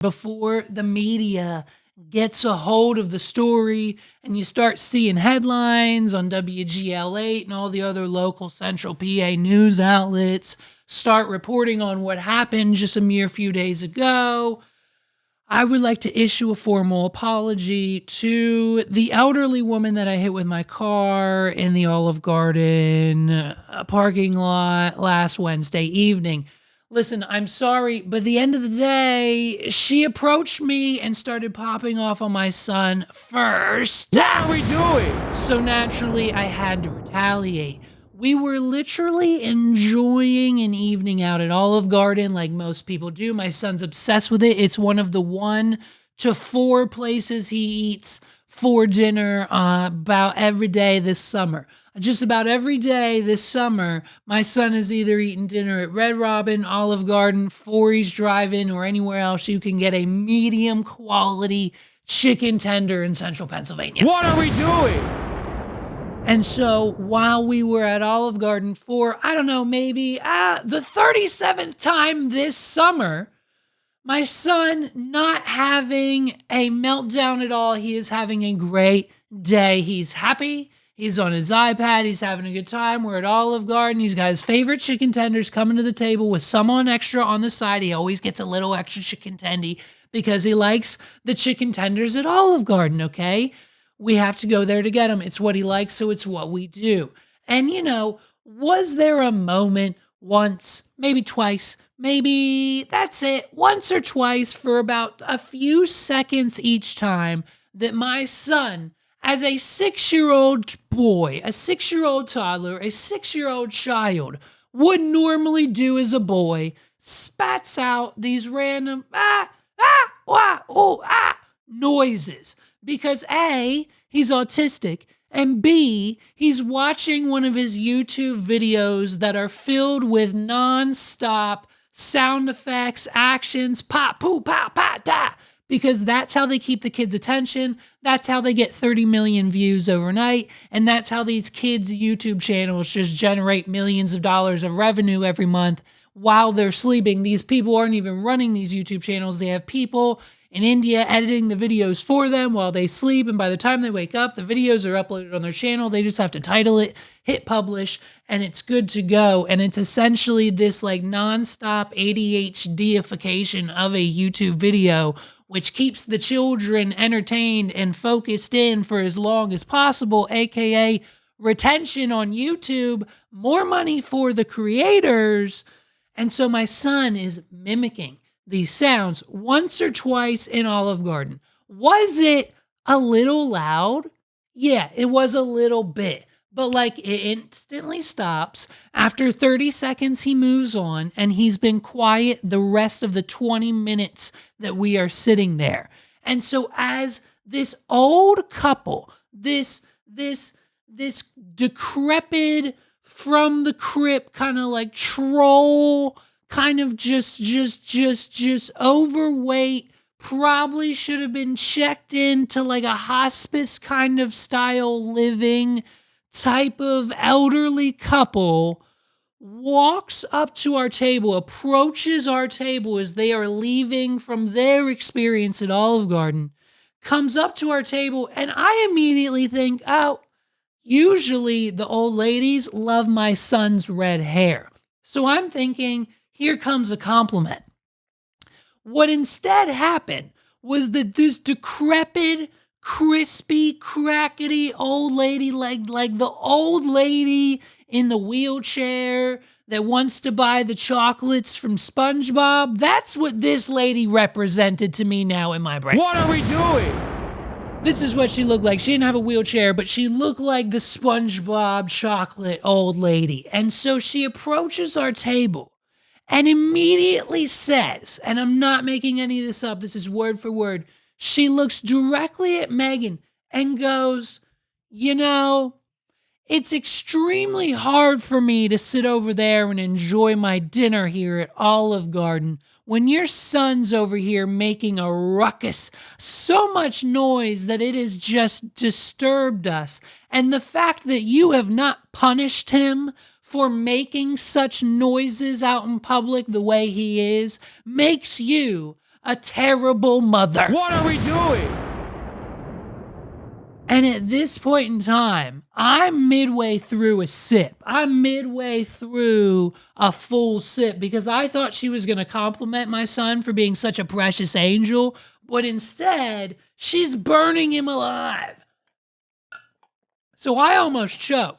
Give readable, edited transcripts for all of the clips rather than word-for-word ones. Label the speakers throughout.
Speaker 1: before the media gets a hold of the story and you start seeing headlines on WGL8 and all the other local central PA news outlets start reporting on what happened just a mere few days ago, I would like to issue a formal apology to the elderly woman that I hit with my car in the Olive Garden parking lot last Wednesday evening. Listen, I'm sorry, but at the end of the day, she approached me and started popping off on my son first.
Speaker 2: What are we doing?
Speaker 1: So naturally, I had to retaliate. We were literally enjoying an evening out at Olive Garden like most people do. My son's obsessed with it. It's one of the 1 to 4 places he eats for dinner about every day this summer. Just about every day this summer, my son is either eating dinner at Red Robin, Olive Garden, Forey's Drive-In, or anywhere else you can get a medium quality chicken tender in central Pennsylvania.
Speaker 2: What are we doing?
Speaker 1: And so while we were at Olive Garden for, I don't know, maybe the 37th time this summer, my son not having a meltdown at all. He is having a great day. He's happy. He's on his iPad. He's having a good time. We're at Olive Garden. He's got his favorite chicken tenders coming to the table with some on extra on the side. He always gets a little extra chicken tendy because he likes the chicken tenders at Olive Garden, okay? We have to go there to get them. It's what he likes, so it's what we do. And, was there a moment once, maybe twice, maybe that's it, once or twice for about a few seconds each time that my son, as a 6-year-old boy, a 6-year-old toddler, a 6-year-old child would normally do as a boy, spats out these random noises. Because A, he's autistic, and B, he's watching one of his YouTube videos that are filled with non-stop sound effects, actions, pop, poo, pop, pop, da. Because that's how they keep the kids' attention. That's how they get 30 million views overnight. And that's how these kids' YouTube channels just generate millions of dollars of revenue every month while they're sleeping. These people aren't even running these YouTube channels. They have people in India editing the videos for them while they sleep. And by the time they wake up, the videos are uploaded on their channel. They just have to title it, hit publish, and it's good to go. And it's essentially this like nonstop ADHDification of a YouTube video, which keeps the children entertained and focused in for as long as possible, aka retention on YouTube, more money for the creators. And so my son is mimicking these sounds once or twice in Olive Garden. Was it a little loud? Yeah, it was a little bit. But like it instantly stops. After 30 seconds, he moves on, and he's been quiet the rest of the 20 minutes that we are sitting there. And so as this old couple, this decrepit from the crypt kind of like troll, kind of just overweight, probably should have been checked into like a hospice kind of style living type of elderly couple, walks up to our table, approaches our table as they are leaving from their experience at Olive Garden, comes up to our table, and I immediately think, oh, usually the old ladies love my son's red hair. So I'm thinking, here comes a compliment. What instead happened was that this decrepit, crispy, crackety old lady, like the old lady in the wheelchair that wants to buy the chocolates from SpongeBob, that's what this lady represented to me now in my brain.
Speaker 2: What are we doing?
Speaker 1: This is what she looked like. She didn't have a wheelchair, but she looked like the SpongeBob chocolate old lady. And so she approaches our table and immediately says, and I'm not making any of this up, this is word for word, she looks directly at Megan and goes, it's extremely hard for me to sit over there and enjoy my dinner here at Olive Garden when your son's over here making a ruckus, so much noise that it has just disturbed us. And the fact that you have not punished him for making such noises out in public the way he is makes you a terrible mother.
Speaker 2: What are we doing?
Speaker 1: And at this point in time, I'm midway through a sip. I'm midway through a full sip because I thought she was going to compliment my son for being such a precious angel, but instead, she's burning him alive. So I almost choked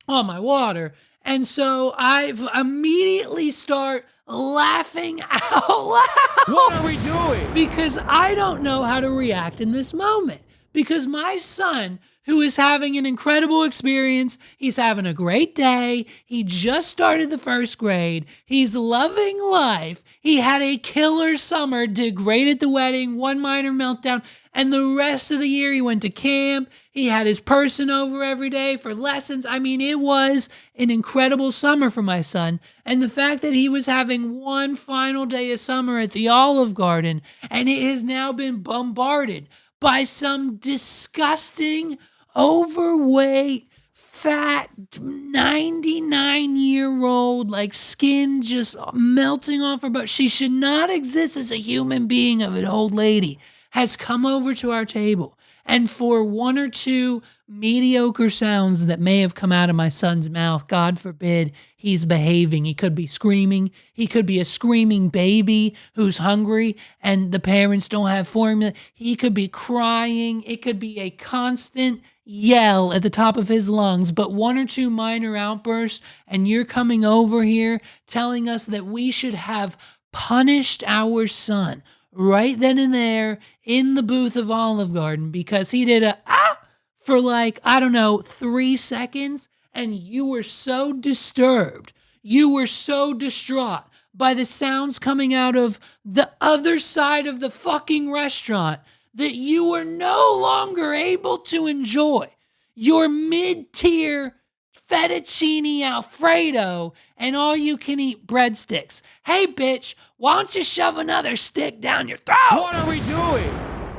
Speaker 1: on my water. And so I immediately start laughing out loud.
Speaker 2: What are we doing?
Speaker 1: Because I don't know how to react in this moment. Because my son, who is having an incredible experience, he's having a great day, he just started the first grade, he's loving life, he had a killer summer, did great at the wedding, one minor meltdown, and the rest of the year he went to camp, he had his person over every day for lessons. I mean, it was an incredible summer for my son. And the fact that he was having one final day of summer at the Olive Garden, and it has now been bombarded by some disgusting, overweight, fat, 99-year-old, like skin just melting off her butt. She should not exist as a human being of an old lady, has come over to our table. And for one or two mediocre sounds that may have come out of my son's mouth, God forbid he's behaving. He could be screaming. He could be a screaming baby who's hungry and the parents don't have formula. He could be crying. It could be a constant yell at the top of his lungs, but one or two minor outbursts, and you're coming over here telling us that we should have punished our son right then and there in the booth of Olive Garden because he did a for like, 3 seconds, and you were so disturbed, you were so distraught by the sounds coming out of the other side of the fucking restaurant that you were no longer able to enjoy your mid-tier fettuccine Alfredo and all-you-can-eat breadsticks. Hey, bitch, why don't you shove another stick down your throat?
Speaker 2: What are we doing?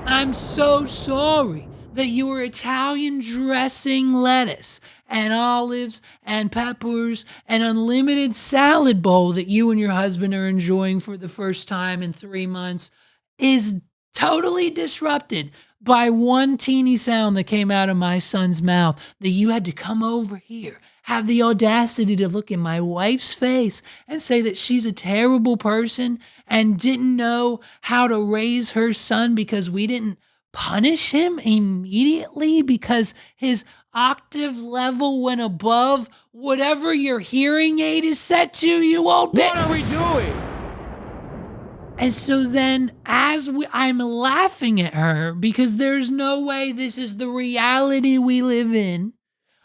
Speaker 1: I'm so sorry that your Italian dressing lettuce and olives and peppers and unlimited salad bowl that you and your husband are enjoying for the first time in 3 months is totally disrupted by one teeny sound that came out of my son's mouth, that you had to come over here, have the audacity to look in my wife's face and say that she's a terrible person and didn't know how to raise her son because we didn't punish him immediately because his octave level went above whatever your hearing aid is set to, you old bitch.
Speaker 2: What are we doing?
Speaker 1: And so then I'm laughing at her because there's no way this is the reality we live in.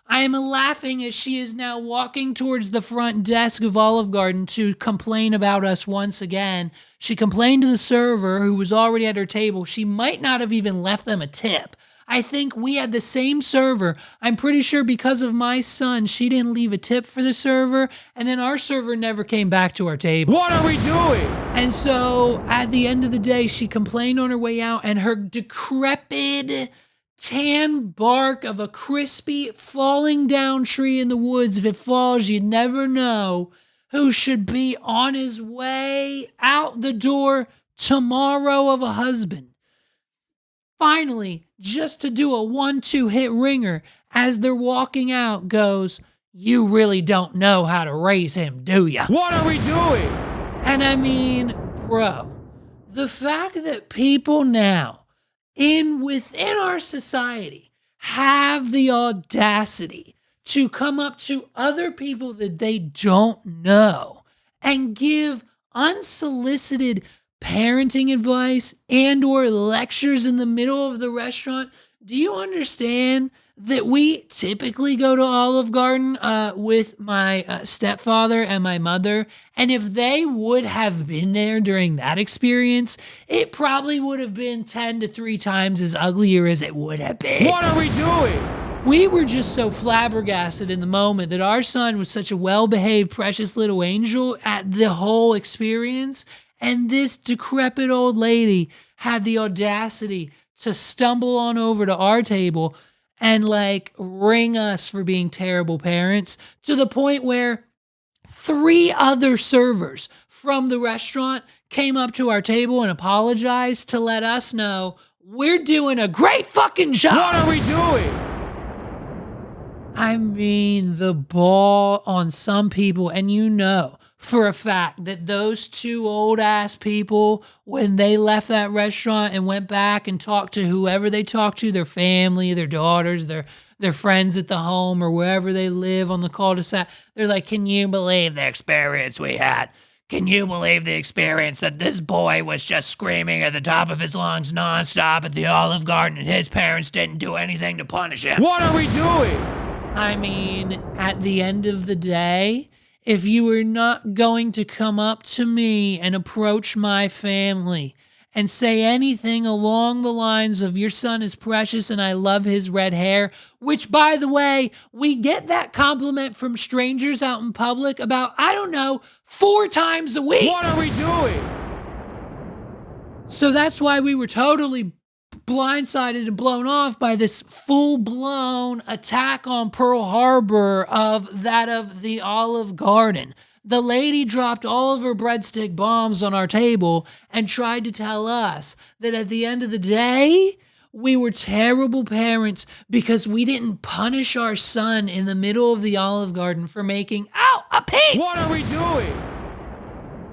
Speaker 1: I am laughing as she is now walking towards the front desk of Olive Garden to complain about us once again. She complained to the server who was already at her table. She might not have even left them a tip. I think we had the same server. I'm pretty sure because of my son, she didn't leave a tip for the server, and then our server never came back to our table.
Speaker 2: What are we doing?
Speaker 1: And so at the end of the day, she complained on her way out, and her decrepit tan bark of a crispy falling down tree in the woods, if it falls, you'd never know who should be on his way out the door tomorrow of a husband. Finally, just to do a 1-2 hit ringer as they're walking out goes, "You really don't know how to raise him, do ya?"
Speaker 2: What are we doing?
Speaker 1: And I mean, bro, the fact that people now within our society have the audacity to come up to other people that they don't know and give unsolicited parenting advice and or lectures in the middle of the restaurant. Do you understand that we typically go to Olive Garden with my stepfather and my mother, and if they would have been there during that experience, it probably would have been 10 to 3 times as uglier as it would have been.
Speaker 2: What are we doing?
Speaker 1: We were just so flabbergasted in the moment that our son was such a well-behaved, precious little angel at the whole experience, and this decrepit old lady had the audacity to stumble on over to our table and like ring us for being terrible parents, to the point where 3 other servers from the restaurant came up to our table and apologized to let us know we're doing a great fucking job.
Speaker 2: What are we doing?
Speaker 1: I mean, the ball on some people, and you know for a fact that those two old ass people, when they left that restaurant and went back and talked to whoever they talked to, their family, their daughters, their friends at the home or wherever they live on the cul-de-sac, they're like, can you believe the experience we had? Can you believe the experience that this boy was just screaming at the top of his lungs nonstop at the Olive Garden and his parents didn't do anything to punish him?
Speaker 2: What are we doing?
Speaker 1: I mean, at the end of the day, if you were not going to come up to me and approach my family and say anything along the lines of your son is precious and I love his red hair, which, by the way, we get that compliment from strangers out in public about, I don't know, 4 times a week.
Speaker 2: What are we doing?
Speaker 1: So that's why we were totally blindsided and blown off by this full-blown attack on Pearl Harbor of the Olive Garden. The lady dropped all of her breadstick bombs on our table and tried to tell us that at the end of the day, we were terrible parents because we didn't punish our son in the middle of the Olive Garden for making, a pig!
Speaker 2: What are we doing?